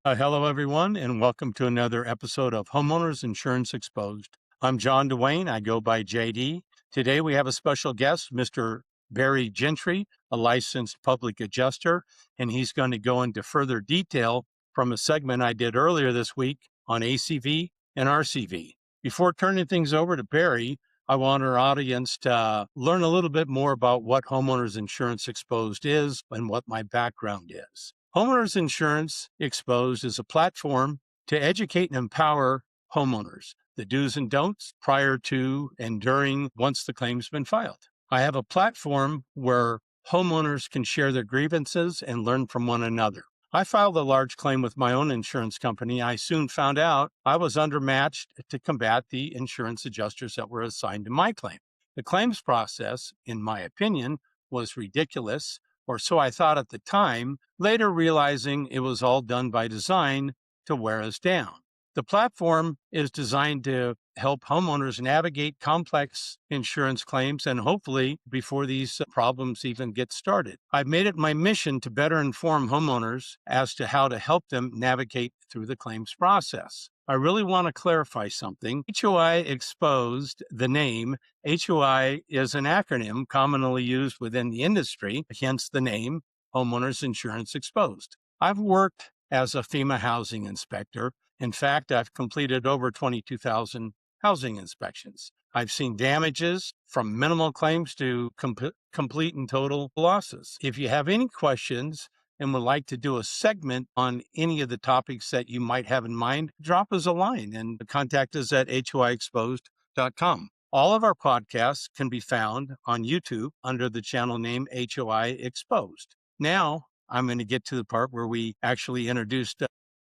Hello, everyone, and welcome to another episode of Homeowners Insurance Exposed. I'm John Dwayne. I go by JD. Today, we have a special guest, Mr. Barry Gentry, a licensed public adjuster, and he's going to go into further detail from a segment I did earlier this week on ACV and RCV. Before turning things over to Barry, I want our audience to learn a little bit more about what Homeowners Insurance Exposed is and what my background is. Homeowners Insurance Exposed is a platform to educate and empower homeowners, the do's and don'ts prior to and during once the claim's been filed. I have a platform where homeowners can share their grievances and learn from one another. I filed a large claim with my own insurance company. I soon found out I was undermatched to combat the insurance adjusters that were assigned to my claim. The claims process, in my opinion, was ridiculous, or so I thought at the time, later realizing it was all done by design to wear us down. The platform is designed to help homeowners navigate complex insurance claims and hopefully before these problems even get started. I've made it my mission to better inform homeowners as to how to help them navigate through the claims process. I really want to clarify something. HOI Exposed, the name, HOI is an acronym commonly used within the industry, hence the name Homeowners Insurance Exposed. I've worked as a FEMA housing inspector. In fact, I've completed over 22,000 housing inspections. I've seen damages from minimal claims to complete and total losses. If you have any questions and would like to do a segment on any of the topics that you might have in mind, drop us a line and contact us at hoiexposed.com. All of our podcasts can be found on YouTube under the channel name HOI Exposed. Now, I'm going to get to the part where we actually introduced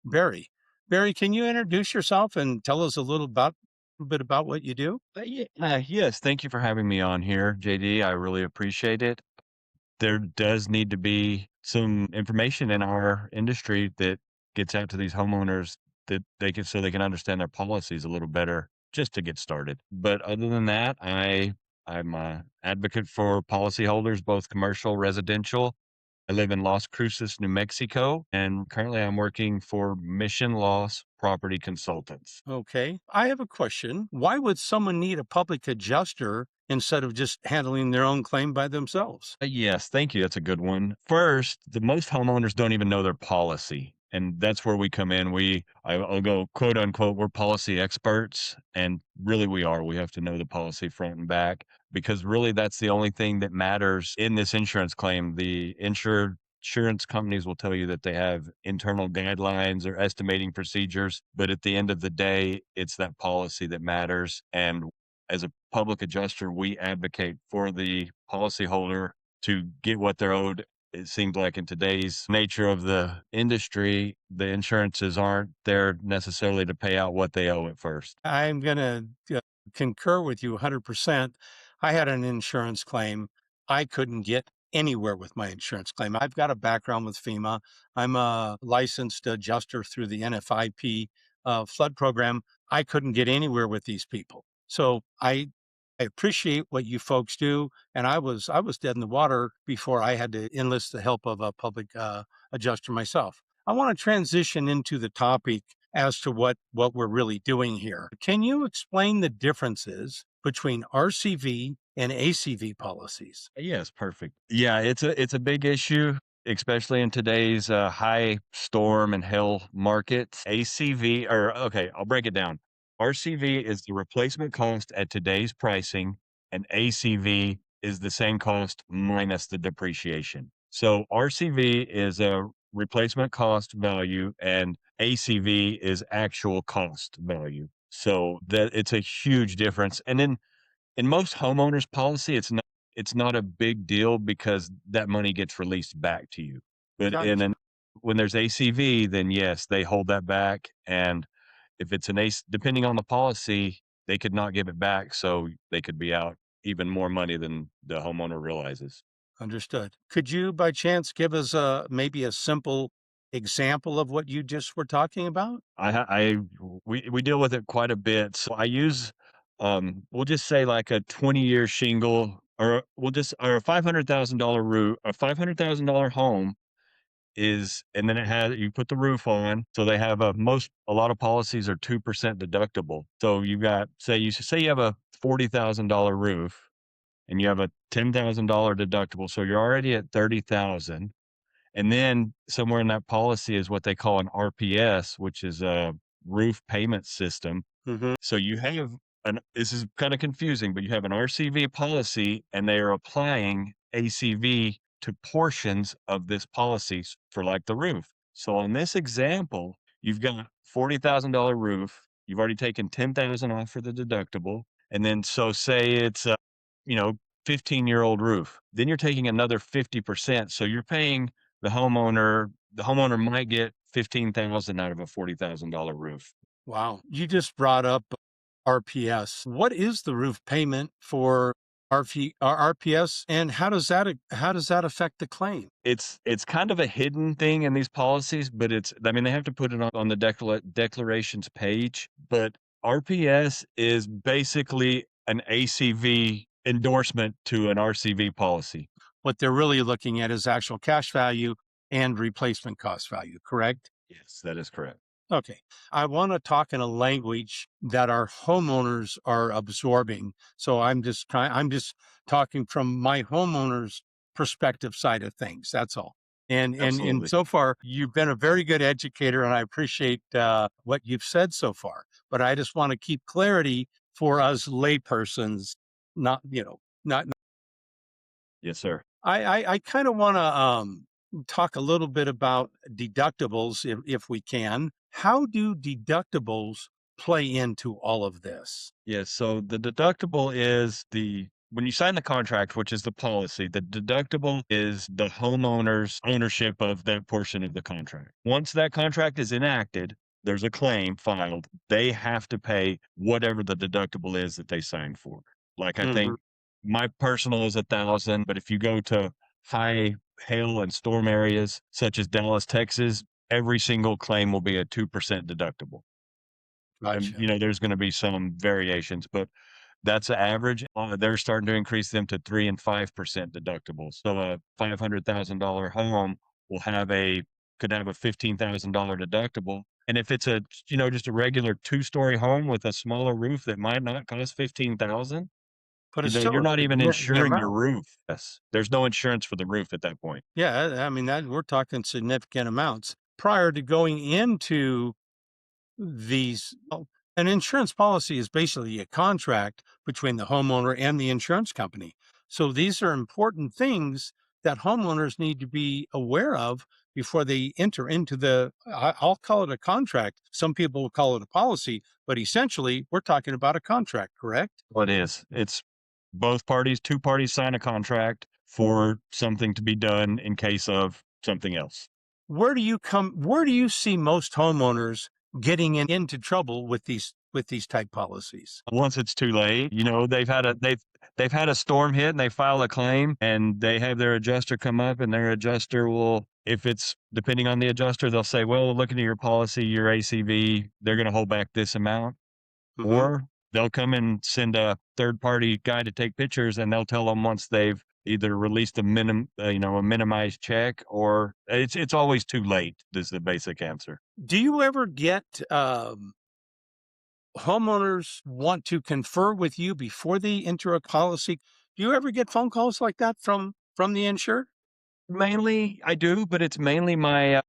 Barry. Barry, can you introduce yourself and tell us a little bit about what you do? Yes, thank you for having me on here, JD. I really appreciate it. There does need to be some information in our industry that gets out to these homeowners that they can understand their policies a little better just to get started. But other than that, I'm a advocate for policyholders, both commercial, residential. I live in Las Cruces, New Mexico, and currently I'm working for Mission Loss Property Consultants. Okay. I have a question. Why would someone need a public adjuster instead of just handling their own claim by themselves? Yes, thank you. That's a good one. First, the most homeowners don't even know their policy. And that's where we come in. I'll go quote unquote, we're policy experts. And really we are. We have to know the policy front and back because really that's the only thing that matters in this insurance claim. The insurance companies will tell you that they have internal guidelines or estimating procedures. But at the end of the day, it's that policy that matters. And as a public adjuster, we advocate for the policyholder to get what they're owed. It seems like in today's nature of the industry, the insurances aren't there necessarily to pay out what they owe at first. I'm going to concur with you 100%. I had an insurance claim. I couldn't get anywhere with my insurance claim. I've got a background with FEMA. I'm a licensed adjuster through the NFIP flood program. I couldn't get anywhere with these people. So I appreciate what you folks do, and I was dead in the water before I had to enlist the help of a public adjuster myself. I want to transition into the topic as to what we're really doing here. Can you explain the differences between RCV and ACV policies? Yes, perfect. Yeah, it's a big issue, especially in today's high storm and hail market. ACV, or okay, I'll break it down. RCV is the replacement cost at today's pricing, and ACV is the same cost minus the depreciation. So RCV is a replacement cost value, and ACV is actual cost value. So that it's a huge difference. And then in most homeowners policy, it's not a big deal because that money gets released back to you. But Gotcha. when there's ACV, then yes, they hold that back. And if it's an ace, depending on the policy, they could not give it back. So they could be out even more money than the homeowner realizes. Understood. Could you, by chance, give us maybe a simple example of what you just were talking about? We deal with it quite a bit. So I use, we'll just say like a 20-year shingle or we'll just or a $500,000 roof, a $500,000 home is, and then it has, you put the roof on. So they have a lot of policies are 2% deductible. So you've got, say you have a $40,000 roof and you have a $10,000 deductible. So you're already at 30,000. And then somewhere in that policy is what they call an RPS, which is a roof payment system. Hmm. So you have this is kind of confusing, but you have an RCV policy and they are applying ACV to portions of this policy for like the roof. So on this example, you've got $40,000 roof. You've already taken 10,000 off for the deductible. And then so say it's a, you know, 15-year-old roof. Then you're taking another 50%. So you're paying the homeowner might get 15,000 out of a $40,000 roof. Wow. You just brought up RPS. What is the roof payment for RPS, and how does that affect the claim? It's kind of a hidden thing in these policies, but I mean, they have to put it on the declarations page, but RPS is basically an ACV endorsement to an RCV policy. What they're really looking at is actual cash value and replacement cost value, correct? Yes, that is correct. Okay. I want to talk in a language that our homeowners are absorbing. So I'm just talking from my homeowner's perspective side of things. That's all. And Absolutely. so far, you've been a very good educator, and I appreciate what you've said so far. But I just want to keep clarity for us laypersons, not not. Yes, sir. I kind of want to talk a little bit about deductibles if we can. How do deductibles play into all of this? Yes, so the deductible is when you sign the contract, which is the policy, the deductible is the homeowner's ownership of that portion of the contract. Once that contract is enacted, there's a claim filed. They have to pay whatever the deductible is that they signed for. Like I Hmm. think my personal is 1,000, but if you go to high hail and storm areas such as Dallas, Texas, every single claim will be a 2% deductible. And, Gotcha. there's gonna be some variations, but that's the average. They're starting to increase them to 3 and 5% deductibles. So a $500,000 home will could have a $15,000 deductible. And if it's just a regular two-story home with a smaller roof that might not cost 15,000, But it's still you're a not even significant insuring your amount. roof. Yes. There's no insurance for the roof at that point. Yeah, I mean that we're talking significant amounts. Prior to going into an insurance policy is basically a contract between the homeowner and the insurance company. So these are important things that homeowners need to be aware of before they enter into I'll call it a contract. Some people will call it a policy, but essentially we're talking about a contract, correct? Well, it is. It's two parties sign a contract for something to be done in case of something else. Where do you see most homeowners getting into trouble with these type policies? Once it's too late, they've had a storm hit and they file a claim and they have their adjuster come up and their adjuster will, if it's depending on the adjuster, they'll say, well, looking at your policy, your ACV, they're going to hold back this amount. Hmm. Or they'll come and send a third party guy to take pictures and they'll tell them once they've either released a minimized check, or it's always too late is the basic answer. Do you ever get homeowners want to confer with you before they enter a policy? Do you ever get phone calls like that from the insured? Mainly I do, but it's mainly my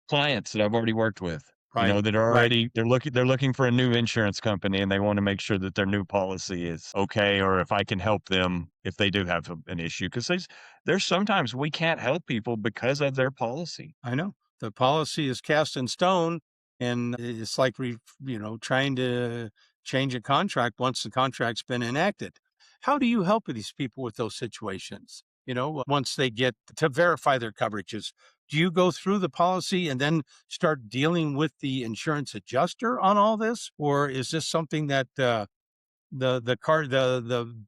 clients that I've already worked with, Right, that are right. already they're looking for a new insurance company and they want to make sure that their new policy is okay, or if I can help them if they do have an issue. Because there's sometimes we can't help people because of their policy. I know. The policy is cast in stone, and it's like trying to change a contract once the contract's been enacted. How do you help these people with those situations? Once they get to verify their coverages, do you go through the policy and then start dealing with the insurance adjuster on all this, or is this something that the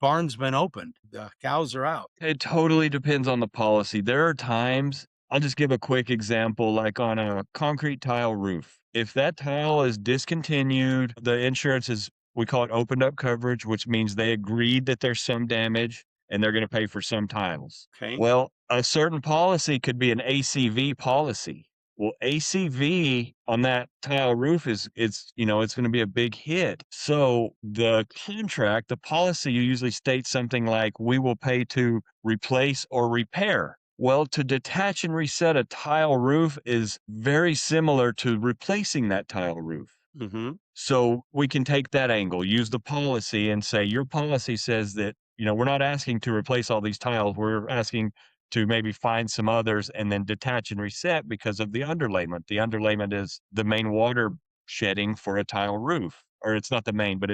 barn's been opened, the cows are out? It totally depends on the policy. There are times, I'll just give a quick example, like on a concrete tile roof. If that tile is discontinued, the insurance is, we call it opened up coverage, which means they agreed that there's some damage. and they're going to pay for some tiles. Okay. Well, a certain policy could be an ACV policy. Well, ACV on that tile roof is it's going to be a big hit. So the contract, the policy usually states something like we will pay to replace or repair. Well, to detach and reset a tile roof is very similar to replacing that tile roof. Mm-hmm. So we can take that angle, use the policy and say, your policy says that, we're not asking to replace all these tiles. We're asking to maybe find some others and then detach and reset because of the underlayment. The underlayment is the main water shedding for a tile roof, or it's not the main, but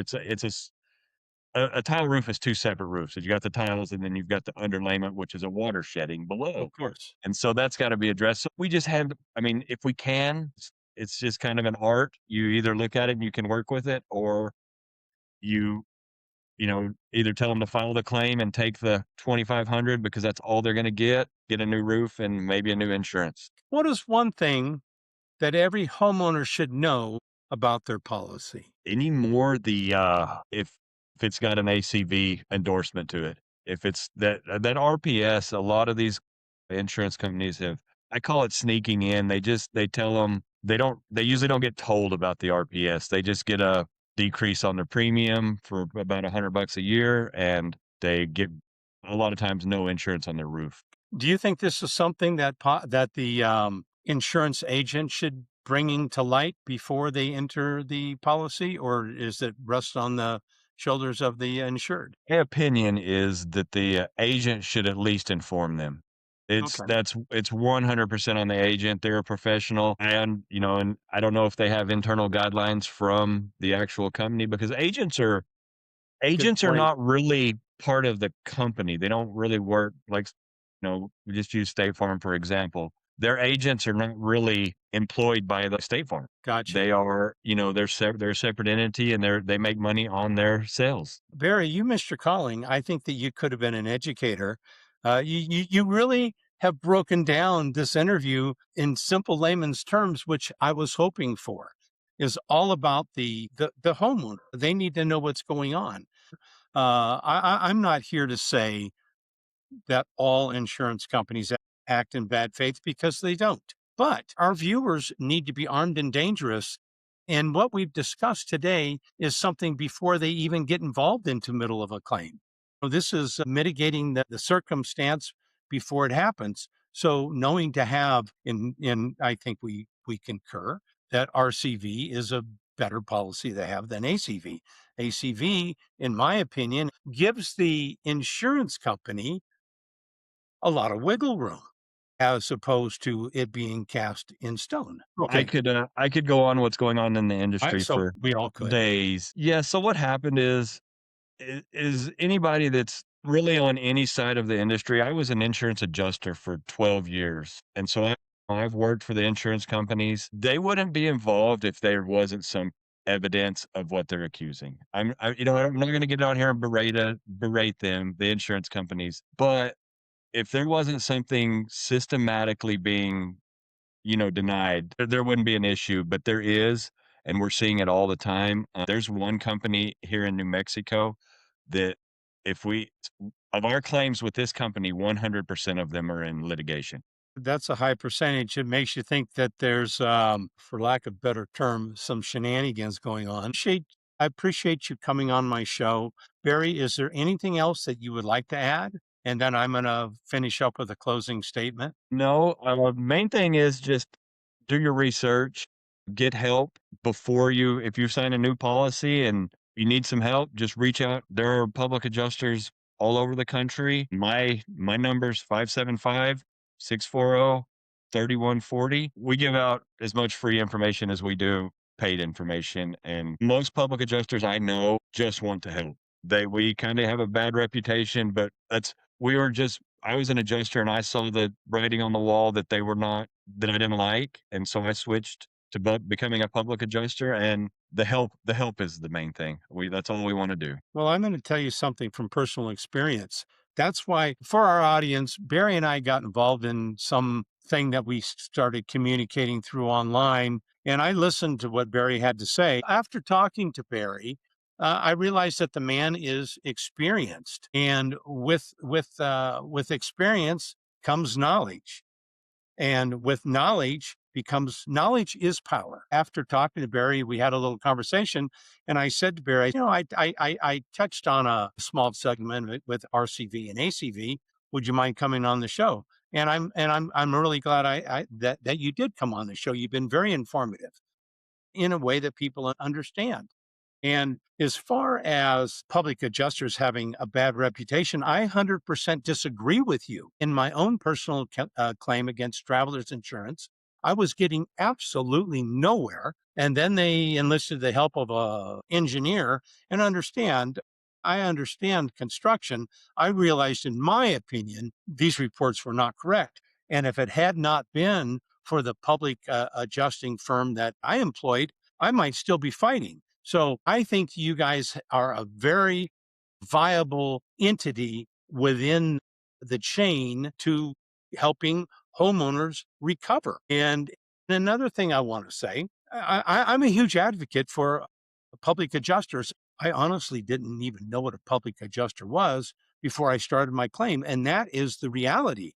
a tile roof is two separate roofs. So you got the tiles and then you've got the underlayment, which is a water shedding below. Of course. And so that's got to be addressed. So we just have, I mean, if we can, it's just kind of an art. You either look at it and you can work with it, or you, either tell them to file the claim and take the 2,500 because that's all they're going to get a new roof and maybe a new insurance. What is one thing that every homeowner should know about their policy? Anymore, if it's got an ACV endorsement to it, if it's that RPS, a lot of these insurance companies have, I call it sneaking in. They tell them they usually don't get told about the RPS. They just get a decrease on their premium for about $100 a year, and they get a lot of times no insurance on their roof. Do you think this is something that the insurance agent should bringing to light before they enter the policy, or is it rest on the shoulders of the insured? My opinion is that the agent should at least inform them. Okay, It's 100% on the agent. They're a professional, and and I don't know if they have internal guidelines from the actual company because good agents are point. not really part of the company. They don't really work like, we just use State Farm, for example. Their agents are not really employed by the State Farm. Gotcha. They are, they're a separate entity and they make money on their sales. Barry, you missed your calling. I think that you could have been an educator. You really have broken down this interview in simple layman's terms, which I was hoping for. Is all about the homeowner. They need to know what's going on. I'm not here to say that all insurance companies act in bad faith because they don't. But our viewers need to be armed and dangerous. And what we've discussed today is something before they even get involved into middle of a claim. So this is mitigating the circumstance before it happens. So knowing to have in I think we concur that RCV is a better policy to have than ACV. ACV, in my opinion, gives the insurance company a lot of wiggle room as opposed to it being cast in stone. Okay. I could go on what's going on in the All right. industry So for we all could. days. Yeah, so what happened is anybody that's really on any side of the industry. I was an insurance adjuster for 12 years. And so I've worked for the insurance companies. They wouldn't be involved if there wasn't some evidence of what they're accusing. I'm not going to get out here and berate them, the insurance companies, but if there wasn't something systematically being denied, there wouldn't be an issue, but there is, and we're seeing it all the time. There's one company here in New Mexico that if we of our claims with this company, 100% of them are in litigation. That's a high percentage. It makes you think that there's, for lack of better term, some shenanigans going on. I appreciate you coming on my show. Barry, is there anything else that you would like to add? And then I'm going to finish up with a closing statement. No, main thing is just do your research, get help before if you sign a new policy and you need some help, just reach out. There are public adjusters all over the country. My number's 575-640-3140. We give out as much free information as we do paid information, and most public adjusters I know just want to help. We kind of have a bad reputation, but I was an adjuster and I saw the writing on the wall that that I didn't like. And so I switched to becoming a public adjuster, and the help is the main thing. That's all we want to do. Well, I'm going to tell you something from personal experience. That's why, for our audience, Barry and I got involved in something that we started communicating through online. And I listened to what Barry had to say. After talking to Barry, I realized that the man is experienced, and with experience comes knowledge, and with knowledge is power. After talking to Barry, we had a little conversation, and I said to Barry, I touched on a small segment with RCV and ACV. Would you mind coming on the show? And I'm really glad that you did come on the show. You've been very informative in a way that people understand. And as far as public adjusters having a bad reputation, I 100% disagree with you. In my own personal claim against Travelers Insurance, I was getting absolutely nowhere. And then they enlisted the help of a engineer. And I understand construction. I realized, in my opinion, these reports were not correct. And if it had not been for the public adjusting firm that I employed, I might still be fighting. So I think you guys are a very viable entity within the chain to helping homeowners recover. And another thing I want to say, I'm a huge advocate for public adjusters. I honestly didn't even know what a public adjuster was before I started my claim. And that is the reality.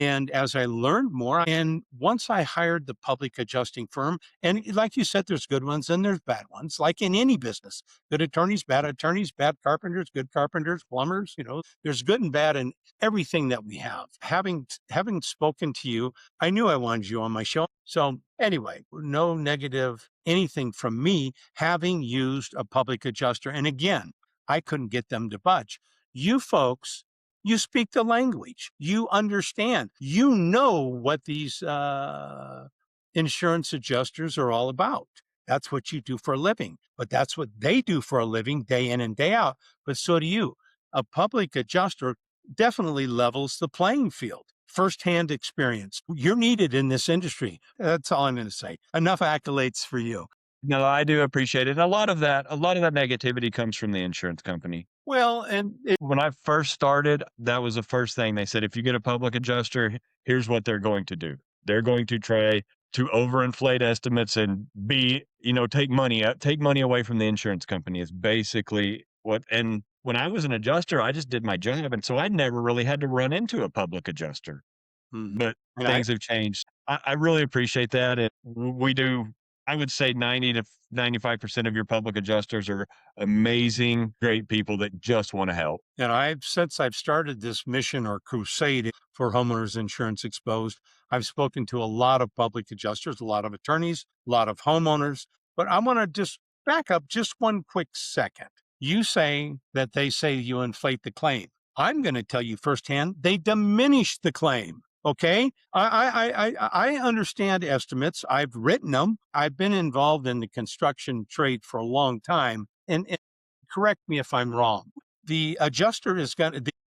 And as I learned more, and once I hired the public adjusting firm, and like you said, there's good ones and there's bad ones, like in any business. Good attorneys, bad carpenters, good carpenters, plumbers, there's good and bad in everything that we have. Having spoken to you, I knew I wanted you on my show. So anyway, no negative anything from me having used a public adjuster. And again, I couldn't get them to budge. You folks, you speak the language. You understand. You know what these insurance adjusters are all about. That's what you do for a living, but that's what they do for a living day in and day out. But so do you. A public adjuster definitely levels the playing field. Firsthand experience. You're needed in this industry. That's all I'm going to say. Enough accolades for you. No, I do appreciate it. A lot of that negativity comes from the insurance company. Well, and When I first started, that was the first thing they said, "If you get a public adjuster, here's what they're going to do. They're going to try to overinflate estimates and take money away from the insurance company," is basically what. And when I was an adjuster, I just did my job, and so I never really had to run into a public adjuster. Mhm. But and I things have changed. I really appreciate that, and we do. I would say 90 to 95% of your public adjusters are amazing, great people that just wanna help. And since I've started this mission or crusade for Homeowners Insurance Exposed, I've spoken to a lot of public adjusters, a lot of attorneys, a lot of homeowners. But I want to just back up just one quick second. You say that they say you inflate the claim. I'm going to tell you firsthand, they diminish the claim. Okay. I understand estimates. I've written them. I've been involved in the construction trade for a long time. And correct me if I'm wrong, the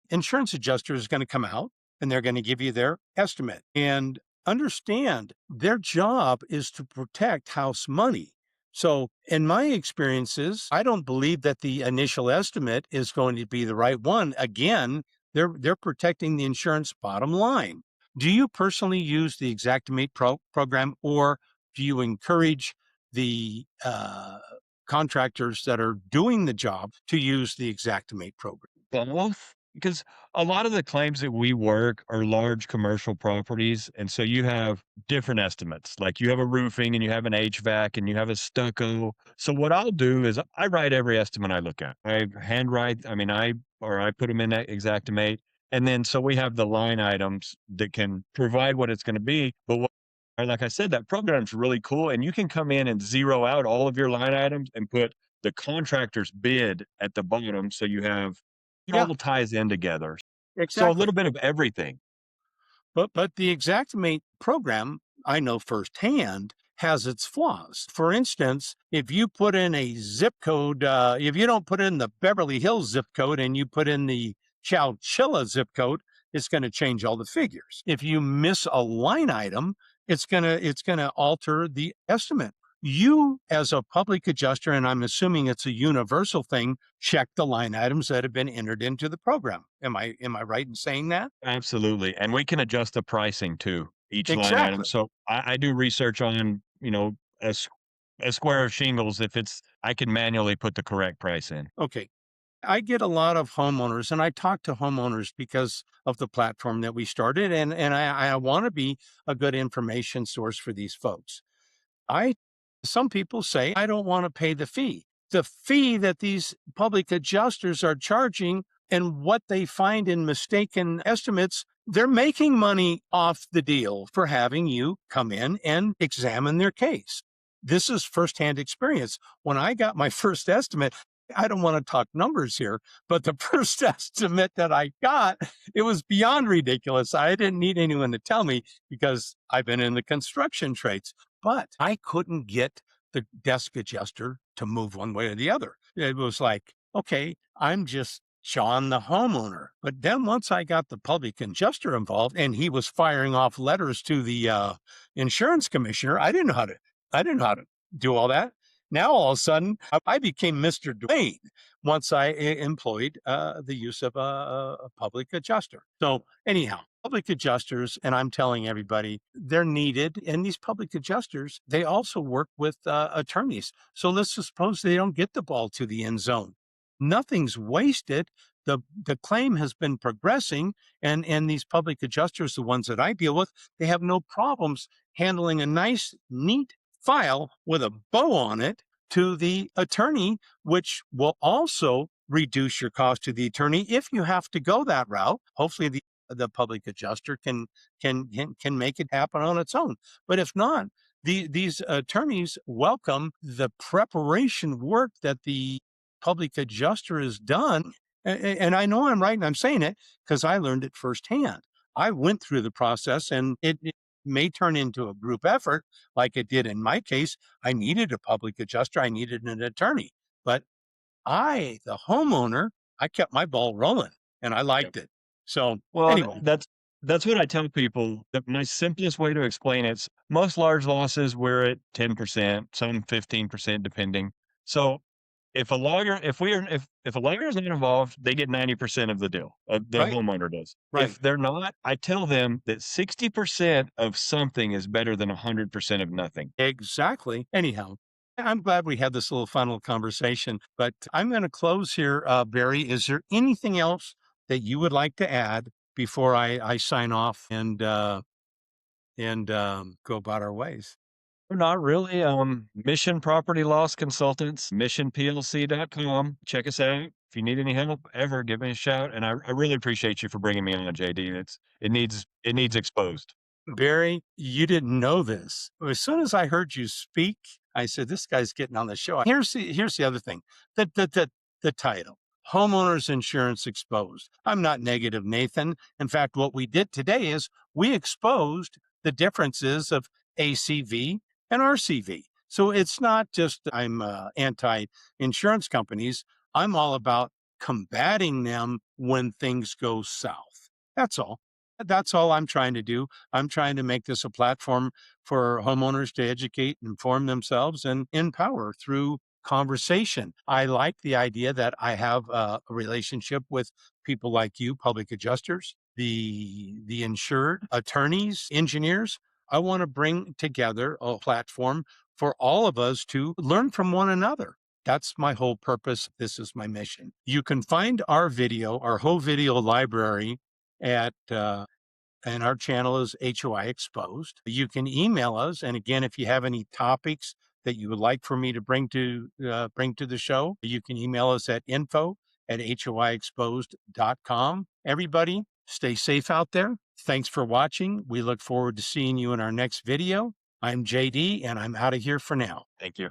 insurance adjuster is going to come out and they're going to give you their estimate, and understand their job is to protect house money. So in my experiences, I don't believe that the initial estimate is going to be the right one. Again, they're protecting the insurance bottom line. Do you personally use the Xactimate program, or do you encourage the contractors that are doing the job to use the Xactimate program? Both, because a lot of the claims that we work are large commercial properties, and so you have different estimates. Like, you have a roofing, and you have an HVAC, and you have a stucco. So what I'll do is I write every estimate I look at. I handwrite I mean, I put them in that Xactimate, and then so we have the line items that can provide what it's gonna be, but what or like I said, that program's really cool, and you can come in and zero out all of your line items and put the contractor's bid at the bottom, so you have it Yeah, all ties in together. So a exactly. little bit of everything. But the Xactimate program, I know firsthand, has its flaws. For instance, if you put in a zip code, if you don't put in the Beverly Hills zip code and you put in the Chowchilla zip code, it's going to change all the figures. If you miss a line item, it's gonna alter the estimate. You, as a public adjuster, and I'm assuming it's a universal thing, check the line items that have been entered into the program. Am I right in saying that? Absolutely, and we can adjust the pricing too, each line item. Exactly. So I do research on, a square of shingles if I can manually put the correct price in. Okay. I get a lot of homeowners, and I talk to homeowners because of the platform that we started, and I want to be a good information source for these folks. I Some people say I don't want to pay the fee. The fee that these public adjusters are charging and what they find in mistaken estimates, they're making money off the deal for having you come in and examine their case. This is firsthand experience. When I got my first estimate, I don't want to talk numbers here, but the first estimate that I got, it was beyond ridiculous. I didn't need anyone to tell me because I've been in the construction trades, but I couldn't get the desk adjuster to move one way or the other. It was like, okay, I'm just John the homeowner. But then once I got the public adjuster involved and he was firing off letters to the insurance commissioner, I didn't know how to do all that. Now all of a sudden, I became Mr. Dwayne once I employed the use of a public adjuster. So anyhow, public adjusters, and I'm telling everybody, they're needed. And these public adjusters, they also work with attorneys. So let's suppose they don't get the ball to the end zone. Nothing's wasted. The claim has been progressing, and these public adjusters, the ones that I deal with, they have no problems handling a nice, neat file with a bow on it to the attorney, which will also reduce your cost to the attorney if you have to go that route. Hopefully, the public adjuster can make it happen on its own. But if not, these attorneys welcome the preparation work that the public adjuster has done. And I know I'm right, and I'm saying it because I learned it firsthand. I went through the process, and it may turn into a group effort like it did in my case. I needed a public adjuster, I needed an attorney, but the homeowner, I kept my ball rolling and I Yep. liked it. So Well, anyway, that's what I tell people. That my simplest way to explain it's most large losses we're at 10%, some 15% depending. So if a lawyer is not involved, they get 90% of the deal. The right, homeowner does. right. If they're not, I tell them that 60% of something is better than 100% of nothing. Exactly. Anyhow, I'm glad we had this little final conversation, but I'm going to close here. Barry, is there anything else that you would like to add before I sign off and go about our ways? Not really. Mission Property Loss Consultants, missionplc.com. Check us out. If you need any help ever, give me a shout. And I really appreciate you for bringing me on, JD. It needs exposed. Barry, you didn't know this. As soon as I heard you speak, I said, "This guy's getting on the show." Here's the other thing: the title, "Homeowners Insurance Exposed." I'm not negative, Nathan. In fact, what we did today is we exposed the differences of ACV and RCV. So it's not just I'm anti-insurance companies. I'm all about combating them when things go south. That's all. That's all I'm trying to do. I'm trying to make this a platform for homeowners to educate, inform themselves, and empower through conversation. I like the idea that I have a relationship with people like you, public adjusters, the insured, attorneys, engineers. I want to bring together a platform for all of us to learn from one another. That's my whole purpose. This is my mission. You can find our whole video library at and our channel is HOI Exposed. You can email us, and again, if you have any topics that you would like for me to bring to the show, you can email us at info@hoiexposed.com. Everybody, stay safe out there. Thanks for watching. We look forward to seeing you in our next video. I'm JD, and I'm out of here for now. Thank you.